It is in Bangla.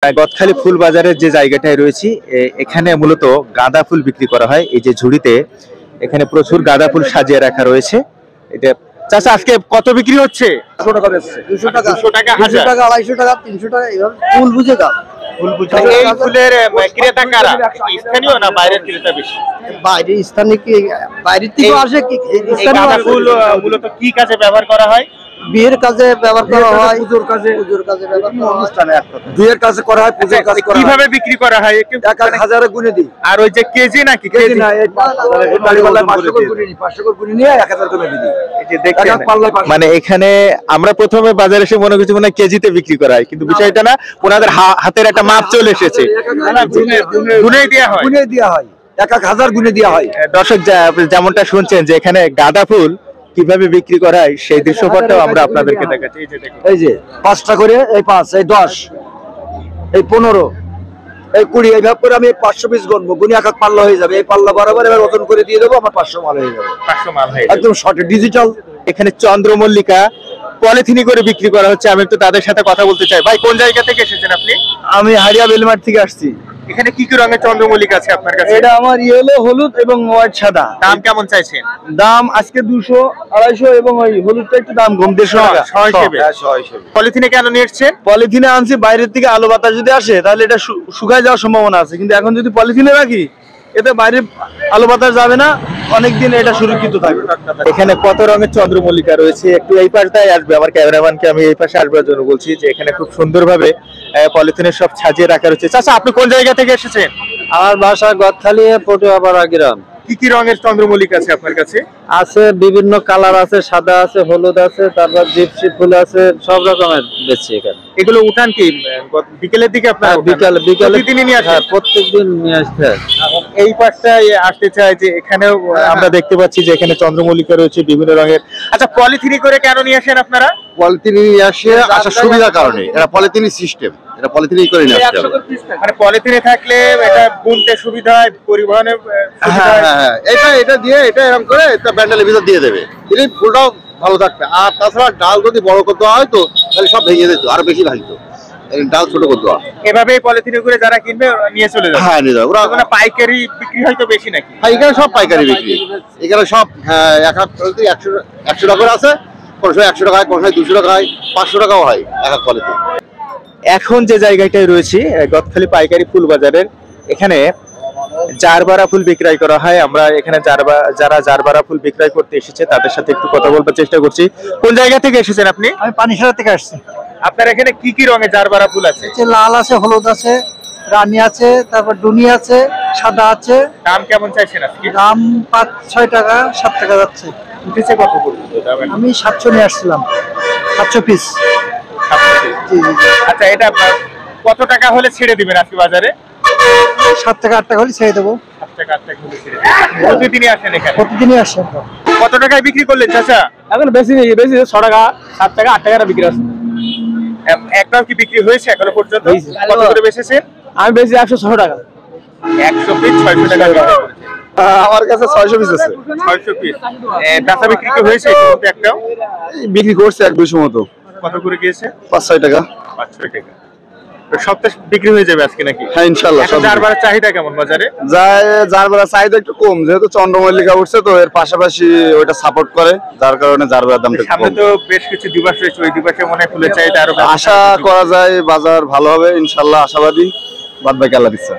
গদখালি ফুল বাজারের যে জায়গাটায় রয়েছি এখানে মূলত গাঁদা ফুল বিক্রি করা হয়। এই যে ঝুড়িতে এখানে প্রচুর গাঁদা ফুল সাজিয়ে রাখা রয়েছে। এটা চাচা আজকে কত বিক্রি হচ্ছে? 200 টাকা বেচছে। 200 টাকা, 200 টাকা, 250 টাকা, 300 টাকা, এইভাবে ফুল বুঝে দাম। ফুল বুঝে। এই ফুলের ক্রেতা কারা? স্থানীয় না বাইরের ক্রেতা বেশি? বাইরে স্থানীয় কি বাইরের থেকে আসে কি? গাঁদা ফুল মূলত কি কাজে ব্যবহার করা হয়? বিয়ের কাজে ব্যবহার করা হয়, পুজোর কাজে ব্যবহার করা হয়, অনুষ্ঠানে বিয়ের কাজে করা হয়, পূজার কাজে করা হয়। কিভাবে বিক্রি করা হয়? একটু 1000 গুণে দিই। আর ওই যে কেজি নাকি? কেজি না, এই 500 করে গুণে নিই, 500 করে গুণে নিয়ে 1000 করে দিই। এই যে দেখেন, মানে এখানে আমরা প্রথমে বাজারে এসে মনে করছি মনে কেজিতে বিক্রি করা হয়, কিন্তু বিষয়টা না, ওনাদের হাতের একটা মাপ চলে এসেছে। গুণে দেওয়া হয়, গুণে দেওয়া হয়, 1000 গুণে দেওয়া হয়। দর্শক যেমনটা শুনছেন যে এখানে গাঁদা ফুল কিভাবে বিক্রি করা হয় সেই দৃশ্যপটটাও আমরা আপনাদেরকে দেখাচ্ছি। এই যে 5টা করে, এই 5, এই 10, এই 15, এই 20, এইভাবে করে আমি 500 পিস গণবো, গুনি এক এক পাল্লা হয়ে যাবে। এই পাল্লা বরাবর এবার ওজন করে দিয়ে দেবো, আমার 500 মাল হয়ে যাবে। 500 মাল হয়ে একদম শর্টে ডিজিটাল। এখানে চন্দ্রমল্লিকা পলিথিনি করে বিক্রি করা হচ্ছে। আমি একটু তাদের সাথে কথা বলতে চাই। ভাই, কোন জায়গা থেকে এসেছেন আপনি? আমি হারিয়া বেলমার থেকে আসছি। এখানে কি কি রঙের চন্দ্রমল্লিকা আছে আপনার কাছে? এটা আমার ইয়েলো, হলুদ এবং হোয়াইট সাদা। দাম কেমন চাইছেন? দাম আজকে 200, 250 এবং ওই হলুদটা একটু দাম কম, 150 টাকা। 100 পলিথিনে কেন নিয়ে এসেছেন? পলিথিনে আনছি, বাইরের থেকে আলো বাতাস যদি আসে তাহলে এটা শুকায় যাওয়ার সম্ভাবনা আছে, কিন্তু এখন যদি পলিথিনে রাখি এতে বাইরে আলো বাতাস যাবে না, অনেকদিন এটা সুরক্ষিত থাকবে। এখানে কত রঙের চন্দ্রমল্লিকা রয়েছে একটু এই পাশটায় আসবে, আমার ক্যামেরাম্যানকে আমি এই পাশে আসবার জন্য বলছি যে এখানে খুব সুন্দরভাবে পলিথিনের সব সাজিয়ে রাখা রয়েছে। চাচা, আপনি কোন জায়গা থেকে এসেছেন? আমার বাসা গদখালি, পটুয়াপাড়া গ্রাম। কি কি রঙের চন্দ্রমল্লিকা আছে আপনার কাছে? আছে বিভিন্ন কালার আছে, সাদা আছে, হলুদ আছে, তারপর জিপসি ফুল আছে, সব রকমের বেচছি এখানে। এগুলো উঠান কি বিকেলের দিকে? আপনার বিকালে প্রতিদিনই নিয়ে আসেন? প্রত্যেকদিন নিয়ে আসতে হয়। এই পাশটায় আসতে চাই যে এখানেও আমরা দেখতে পাচ্ছি যে এখানে চন্দ্রমল্লিকা রয়েছে বিভিন্ন রঙের। আচ্ছা, পলিথিনি করে কেন নিয়ে আসেন আপনারা? পলিথিনি নিয়ে আসে আসার সুবিধার কারণে। এটা পলিথিনি সিস্টেম, এটা পলিথিনি করে নিয়ে আসতে হবে। মানে পলিথিনে থাকলে এটা বুনতে সুবিধা হয়, পরিবহনে সুবিধা হয়। হ্যাঁ, এটা দিয়ে এটা এরকম করে এটা ব্যান্ডেলের ভিতর দিয়ে দেবে, দিলে ফুলটাও ভালো থাকবে। আর তাছাড়া ডাল যদি বড় করতে হয় তো তাহলে সব ভেঙে যেত, আরো বেশি ভাঙতো। ডাল ছোট করতে হয়। এভাবে পলিথিনে করে যারা কিনবে নিয়ে চলে যাবে? হ্যাঁ, নিয়ে যাবে। ওরা পাইকারি বিক্রি হয়তো বেশি নাকি? হ্যাঁ, এখানে সব পাইকারি বিক্রি। এখানে সব 100 টাকা করে আছে, কোনো সময় 100 টাকা হয়, কোনো সময় 200 টাকা হয়, 500 টাকাও হয় এক এক পলিথিন। এখন যে জায়গাটায় রয়েছি গদখালি পাইকারি ফুল বাজারের, এখানে জারবারা ফুল বিক্রয় করা হয়। আমরা এখানে যারা জারবারা ফুল বিক্রয় করতে এসেছে তাদের সাথে একটু কথা বলবার চেষ্টা করছি। কোন জায়গা থেকে এসেছেন আপনি? আমি পানিসারা থেকে আসছি। আপনার এখানে কি কি রঙের জারবারা ফুল আছে? লাল আছে, হলুদ আছে, রানী আছে, তারপর ডুনি আছে, সাদা আছে। দাম কেমন চাইছেন আজকে? দাম 5-6 টাকা, 7 টাকা যাচ্ছে। উঠেছে কত পর্যন্ত দাম? আমি 700 নিয়ে আসছিলাম, 700 পিস। আচ্ছা, এটা কত টাকা হলে ছেড়ে দিবেন আজকে বাজারে? 7 টাকা 8 টাকা হলে ছেড়ে দেবো। 7 টাকা 8 টাকা হলে ছেড়ে দিবেন। প্রতিদিনই আসেন এখানে? প্রতিদিনই আসেন। কত টাকায় বিক্রি করলেন চাচা? এখন বেশি নেই, বেশি 6 টাকা, 7 টাকা, 8 টাকা বিক্রি আছে। একটাও কি বিক্রি হয়েছে এখনো পর্যন্ত? কত করে বেচেছেন? আমি বেশি 106 টাকা। 100 পিস 600 টাকা বিক্রি করেছেন। আমার কাছে 600 পিস আছে। 600 পিস বেচা বিক্রি কি হয়েছে? একটাও বিক্রি করছে 1-200 মতো। কত করে গিয়েছে? 5-6 টাকা। 5-6 টাকা। সপ্তাহে বিক্রি হয়ে যাবে আজকে নাকি? হ্যাঁ, ইনশাআল্লাহ। জারবারার চাহিদা কেমন বাজারে? জারবারার চাহিদা একটু কম, যেহেতু চন্দ্রমল্লিকা উঠছে তো এর পাশাপাশি ওইটা সাপোর্ট করে, যার কারণে জারবারার দামটা কম। সামনে তো বেশ কিছু দিবস রয়েছে, ওই দিবসে মনে হয় ফুলের চাহিদা আরো আশা করা যায় বাজার ভালো হবে ইনশাআল্লাহ, আশাবাদী। বাদ বাকি আল্লাহ দিচ্ছে।